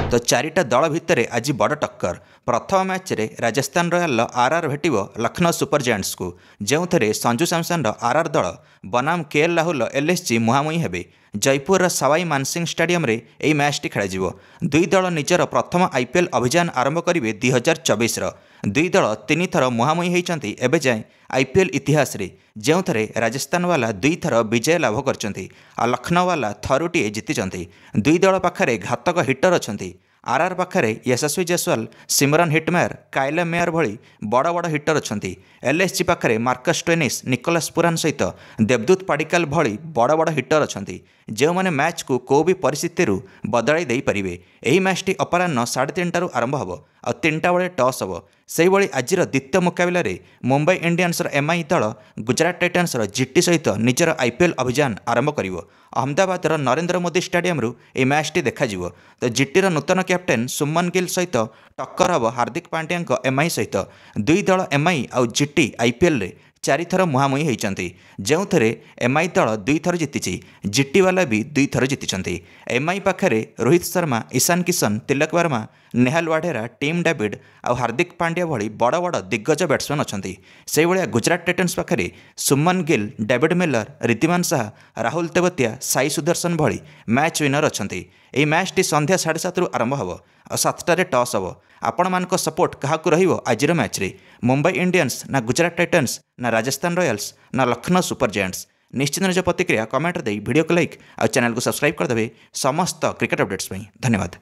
तो चारिटा दल भितर आज बड़ टक्कर। प्रथम मैच रे राजस्थान रॉयल आरआर भेट लखनऊ सुपर जायंट्स को, जो संजू सैमसन आरआर दल बनाम केएल राहुल एलएसजी मुहांमुही हेबे। जयपुर सवाई मानसिंह स्टेडियम रे एही मैचटी खेल। दुई दल निजर प्रथम आईपीएल अभियान आरंभ करेंगे 2024। दुई दल 3 थर मुहांमुही होती एबे जाए आईपीएल इतिहास रे, जो राजस्थान वाला 2 थर विजय लाभ करछंती आ लखनऊ वाला थरुटीए जीति। दुई दल पाखरे घातक हिटर अच्छा। आरआर पाखरे यशस्वी जयसवाल, सिमरन हिटमेयर, काइल मेयर भली बड़ बड़ हिटर अच्छा। एलएसजी पाखरे मार्कस स्टोइनिस, निकोलस पुरान सहित देवदूत पाडिक्कल भली बड़ बड़ हिटर अच्छा, जो मैंने मैच को कौ भी परिस्थिति बदलाई दे पारिबे। एही मैचटी अपराह्न 3:30 आरंभ होब और 3टा बेले टॉस होब। से भली आजिर द्वितीय मुकाबला मुंबई इंडियंस एमआई दल गुजरात टाइटन्स जीटी सहित निजर आईपीएल अभियान आरंभ करिवो। अहमदाबाद नरेंद्र मोदी स्टेडियम ए मैचटी देखा तो जीटीर नूतन कैप्टेन सुमन गिल सहित टक्कर हम हार्दिक पांड्या एमआई सहित। दुई दल एमआई आउ जीटी आईपीएल रे 4 थर मुहांमुही होती, जो एमआई दल 2 थर जीति, जीटी वाला भी 2 थर जीति। एमआई पाखरे रोहित शर्मा, ईशान किशन, तिलक वर्मा, नेहाल वाढेरा, टीम डेविड और हार्दिक पांड्या भली बड़ बड़ दिग्गज बैट्समैन अच्छा। से भाया गुजरात टाइटन्स पाखरे सुमन गिल, डेविड मिलर, ऋद्धिमान साहा, राहुल तेवतिया, साई सुदर्शन भली मैच विनर अच्छा। यह मैचटी संध्या 7:30 आरंभ होब और 7टारे टॉस होब। आपण मानक सपोर्ट क्या रहिबो आजिर मैच रे? मुंबई इंडियंस ना गुजरात टाइटन्स ना राजस्थान रॉयल्स ना लखनऊ सुपर जायंट्स? निश्चित निज प्रतिक्रिया कमेंट दे वीडियो को लाइक और चैनल को सब्सक्राइब करदे समस्त क्रिकेट अपडेट्स। धन्यवाद।